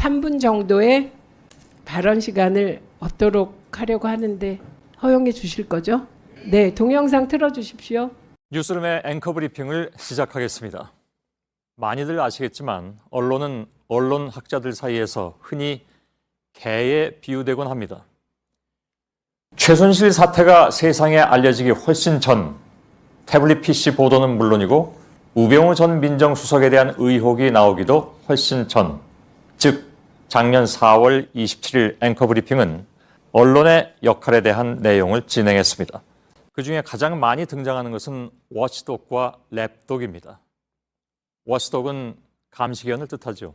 3분 정도의 발언 시간을 얻도록 하려고 하는데 허용해 주실 거죠? 네, 동영상 틀어주십시오. 뉴스룸의 앵커 브리핑을 시작하겠습니다. 많이들 아시겠지만 언론은 언론학자들 사이에서 흔히 개에 비유되곤 합니다. 최순실 사태가 세상에 알려지기 훨씬 전 태블릿 PC 보도는 물론이고 우병우 전 민정수석에 대한 의혹이 나오기도 훨씬 전, 즉 작년 4월 27일 앵커 브리핑은 언론의 역할에 대한 내용을 진행했습니다. 그중에 가장 많이 등장하는 것은 워치독과 랩독입니다. 워치독은 감시견을 뜻하죠.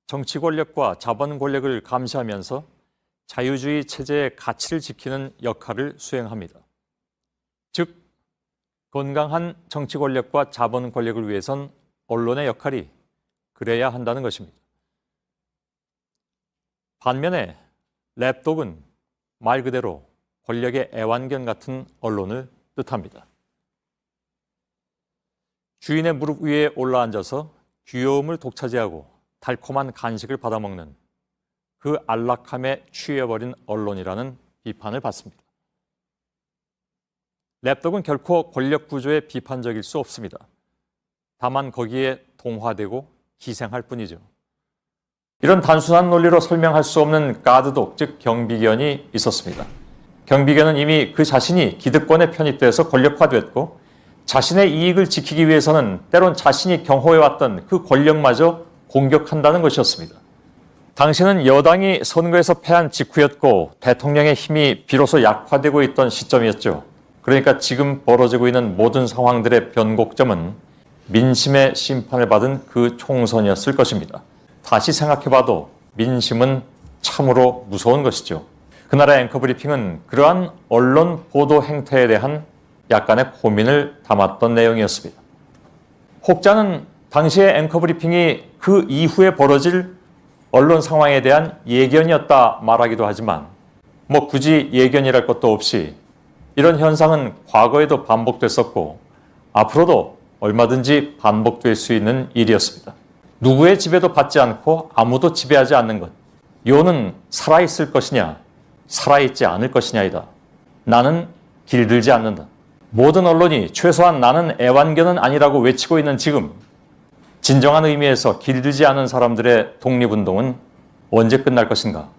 정치 권력과 자본 권력을 감시하면서 자유주의 체제의 가치를 지키는 역할을 수행합니다. 즉, 건강한 정치 권력과 자본 권력을 위해선 언론의 역할이 그래야 한다는 것입니다. 반면에 랩독은 말 그대로 권력의 애완견 같은 언론을 뜻합니다. 주인의 무릎 위에 올라앉아서 귀여움을 독차지하고 달콤한 간식을 받아먹는 그 안락함에 취해버린 언론이라는 비판을 받습니다. 랩독은 결코 권력 구조에 비판적일 수 없습니다. 다만 거기에 동화되고 기생할 뿐이죠. 이런 단순한 논리로 설명할 수 없는 가드독, 즉 경비견이 있었습니다. 경비견은 이미 그 자신이 기득권에 편입돼서 권력화됐고 자신의 이익을 지키기 위해서는 때론 자신이 경호해왔던 그 권력마저 공격한다는 것이었습니다. 당시는 여당이 선거에서 패한 직후였고 대통령의 힘이 비로소 약화되고 있던 시점이었죠. 그러니까 지금 벌어지고 있는 모든 상황들의 변곡점은 민심의 심판을 받은 그 총선이었을 것입니다. 다시 생각해봐도 민심은 참으로 무서운 것이죠. 그날의 앵커 브리핑은 그러한 언론 보도 행태에 대한 약간의 고민을 담았던 내용이었습니다. 혹자는 당시의 앵커 브리핑이 그 이후에 벌어질 언론 상황에 대한 예견이었다 말하기도 하지만 굳이 예견이랄 것도 없이 이런 현상은 과거에도 반복됐었고 앞으로도 얼마든지 반복될 수 있는 일이었습니다. 누구의 지배도 받지 않고 아무도 지배하지 않는 것. 요는 살아있을 것이냐, 살아있지 않을 것이냐이다. 나는 길들지 않는다. 모든 언론이 최소한 나는 애완견은 아니라고 외치고 있는 지금 진정한 의미에서 길들지 않은 사람들의 독립운동은 언제 끝날 것인가?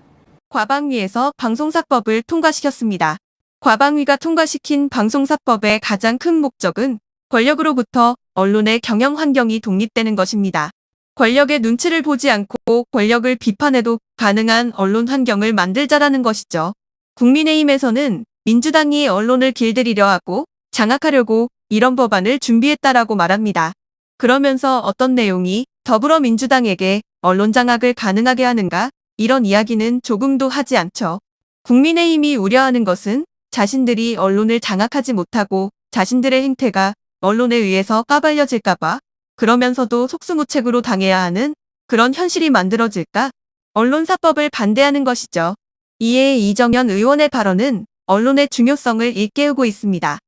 과방위에서 방송사법을 통과시켰습니다. 과방위가 통과시킨 방송사법의 가장 큰 목적은 권력으로부터 언론의 경영 환경이 독립되는 것입니다. 권력의 눈치를 보지 않고 권력을 비판해도 가능한 언론 환경을 만들자라는 것이죠. 국민의힘에서는 민주당이 언론을 길들이려 하고 장악하려고 이런 법안을 준비했다라고 말합니다. 그러면서 어떤 내용이 더불어민주당에게 언론 장악을 가능하게 하는가? 이런 이야기는 조금도 하지 않죠. 국민의힘이 우려하는 것은 자신들이 언론을 장악하지 못하고 자신들의 행태가 언론에 의해서 까발려질까봐 그러면서도 속수무책으로 당해야 하는 그런 현실이 만들어질까? 언론사법을 반대하는 것이죠. 이에 이정현 의원의 발언은 언론의 중요성을 일깨우고 있습니다.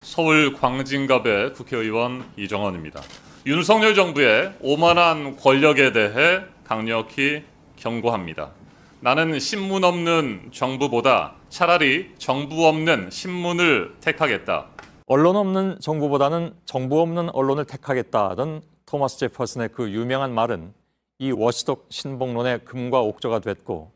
서울 광진갑의 국회의원 이정헌입니다. 윤석열 정부의 오만한 권력에 대해 강력히 경고합니다. 나는 신문 없는 정부보다 차라리 정부 없는 신문을 택하겠다. 언론 없는 정부보다는 정부 없는 언론을 택하겠다던 토마스 제퍼슨의 그 유명한 말은 이 워치독 신봉론의 금과 옥조가 됐고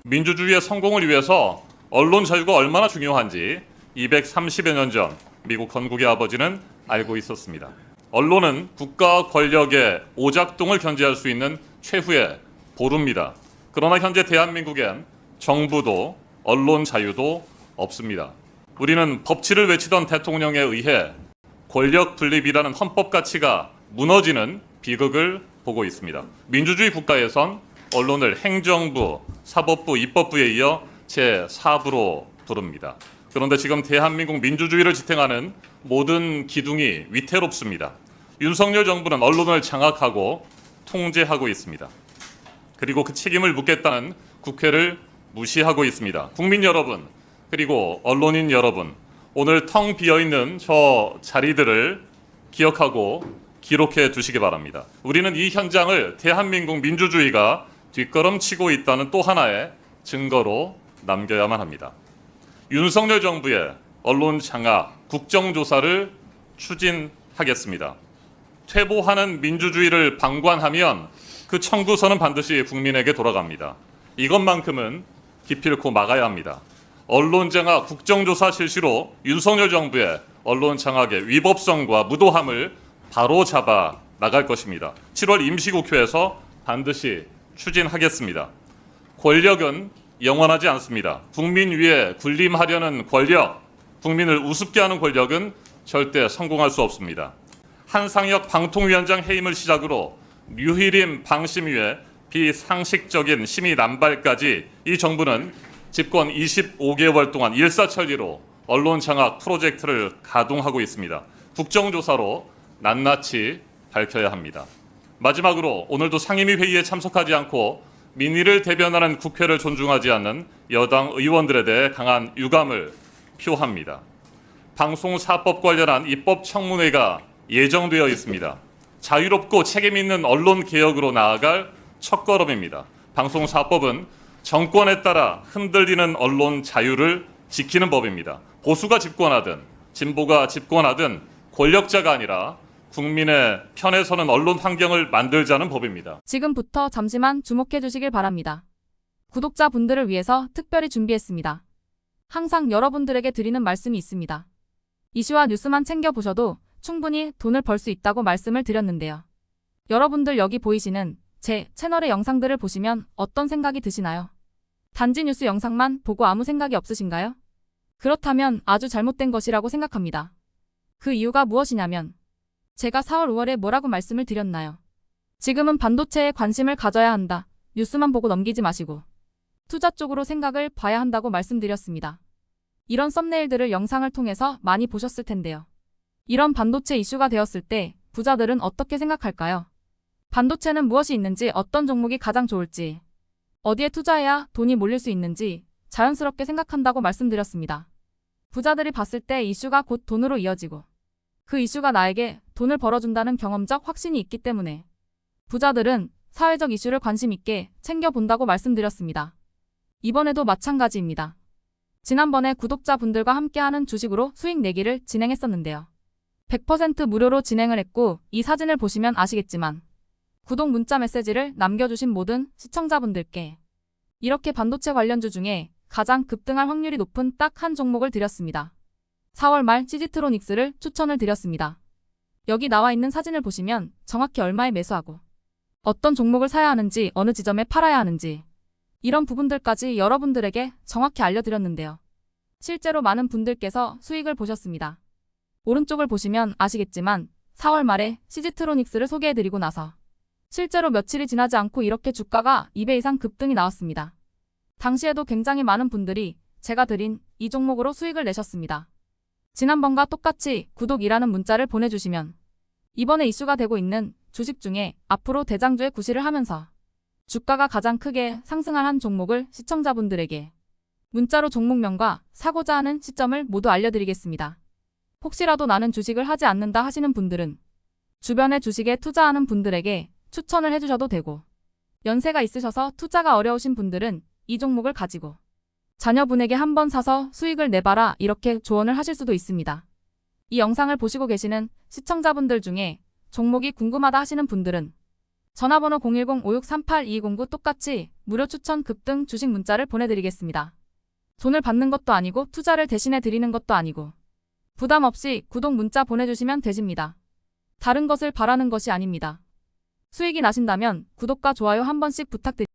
민주주의의 성공을 위해서 언론 자유가 얼마나 중요한지 230여 년 전 미국 건국의 아버지는 알고 있었습니다. 언론은 국가 권력의 오작동을 견제할 수 있는 최후의 보루입니다. 그러나 현재 대한민국엔 정부도 언론 자유도 없습니다. 우리는 법치를 외치던 대통령에 의해 권력 분립이라는 헌법 가치가 무너지는 비극을 보고 있습니다. 민주주의 국가에선 언론을 행정부, 사법부, 입법부에 이어 제4부로 부릅니다. 그런데 지금 대한민국 민주주의를 지탱하는 모든 기둥이 위태롭습니다. 윤석열 정부는 언론을 장악하고 통제하고 있습니다. 그리고 그 책임을 묻겠다는 국회를 무시하고 있습니다. 국민 여러분, 그리고 언론인 여러분, 오늘 텅 비어있는 저 자리들을 기억하고 기록해 두시기 바랍니다. 우리는 이 현장을 대한민국 민주주의가 뒷걸음치고 있다는 또 하나의 증거로 남겨야만 합니다. 윤석열 정부의 언론 장악, 국정조사를 추진하겠습니다. 퇴보하는 민주주의를 방관하면 그 청구서는 반드시 국민에게 돌아갑니다. 이것만큼은 기필코 막아야 합니다. 언론 장악, 국정조사 실시로 윤석열 정부의 언론 장악의 위법성과 무도함을 바로잡아 나갈 것입니다. 7월 임시국회에서 반드시 추진하겠습니다. 권력은 영원하지 않습니다. 국민 위에 군림하려는 권력, 국민을 우습게 하는 권력은 절대 성공할 수 없습니다. 한상혁 방통위원장 해임을 시작으로 류희림 방심위의 비상식적인 심의 남발까지 이 정부는 집권 25개월 동안 일사천리로 언론 장악 프로젝트를 가동하고 있습니다. 국정조사로 낱낱이 밝혀야 합니다. 마지막으로 오늘도 상임위 회의에 참석하지 않고 민의를 대변하는 국회를 존중하지 않는 여당 의원들에 대해 강한 유감을 표합니다. 방송사법 관련한 입법 청문회가 예정되어 있습니다. 자유롭고 책임 있는 언론 개혁으로 나아갈 첫걸음입니다. 방송사법은 정권에 따라 흔들리는 언론 자유를 지키는 법입니다. 보수가 집권하든 진보가 집권하든 권력자가 아니라 국민의 편에 서는 언론 환경을 만들자는 법입니다. 지금부터 잠시만 주목해 주시길 바랍니다. 구독자분들을 위해서 특별히 준비했습니다. 항상 여러분들에게 드리는 말씀이 있습니다. 이슈와 뉴스만 챙겨보셔도 충분히 돈을 벌 수 있다고 말씀을 드렸는데요. 여러분들 여기 보이시는 제 채널의 영상들을 보시면 어떤 생각이 드시나요? 단지 뉴스 영상만 보고 아무 생각이 없으신가요? 그렇다면 아주 잘못된 것이라고 생각합니다. 그 이유가 무엇이냐면 제가 4월 5월에 뭐라고 말씀을 드렸나요? 지금은 반도체에 관심을 가져야 한다. 뉴스만 보고 넘기지 마시고 투자 쪽으로 생각을 봐야 한다고 말씀드렸습니다. 이런 썸네일들을 영상을 통해서 많이 보셨을 텐데요. 이런 반도체 이슈가 되었을 때 부자들은 어떻게 생각할까요? 반도체는 무엇이 있는지, 어떤 종목이 가장 좋을지, 어디에 투자해야 돈이 몰릴 수 있는지 자연스럽게 생각한다고 말씀드렸습니다. 부자들이 봤을 때 이슈가 곧 돈으로 이어지고 그 이슈가 나에게 돈을 벌어준다는 경험적 확신이 있기 때문에 부자들은 사회적 이슈를 관심 있게 챙겨본다고 말씀드렸습니다. 이번에도 마찬가지입니다. 지난번에 구독자분들과 함께하는 주식으로 수익 내기를 진행했었는데요. 100% 무료로 진행을 했고 이 사진을 보시면 아시겠지만 구독 문자 메시지를 남겨주신 모든 시청자분들께 이렇게 반도체 관련주 중에 가장 급등할 확률이 높은 딱 한 종목을 드렸습니다. 4월 말 시지트로닉스를 추천을 드렸습니다. 여기 나와 있는 사진을 보시면 정확히 얼마에 매수하고 어떤 종목을 사야 하는지, 어느 지점에 팔아야 하는지 이런 부분들까지 여러분들에게 정확히 알려드렸는데요. 실제로 많은 분들께서 수익을 보셨습니다. 오른쪽을 보시면 아시겠지만 4월 말에 시지트로닉스를 소개해드리고 나서 실제로 며칠이 지나지 않고 이렇게 주가가 2배 이상 급등이 나왔습니다. 당시에도 굉장히 많은 분들이 제가 드린 이 종목으로 수익을 내셨습니다. 지난번과 똑같이 구독이라는 문자를 보내주시면 이번에 이슈가 되고 있는 주식 중에 앞으로 대장주의 구실을 하면서 주가가 가장 크게 상승할 한 종목을 시청자분들에게 문자로 종목명과 사고자 하는 시점을 모두 알려드리겠습니다. 혹시라도 나는 주식을 하지 않는다 하시는 분들은 주변에 주식에 투자하는 분들에게 추천을 해주셔도 되고, 연세가 있으셔서 투자가 어려우신 분들은 이 종목을 가지고 자녀분에게 한번 사서 수익을 내봐라 이렇게 조언을 하실 수도 있습니다. 이 영상을 보시고 계시는 시청자분들 중에 종목이 궁금하다 하시는 분들은 전화번호 010-5638-2209 똑같이 무료 추천 급등 주식 문자를 보내드리겠습니다. 돈을 받는 것도 아니고 투자를 대신해 드리는 것도 아니고 부담 없이 구독 문자 보내주시면 되십니다. 다른 것을 바라는 것이 아닙니다. 수익이 나신다면 구독과 좋아요 한 번씩 부탁드립니다.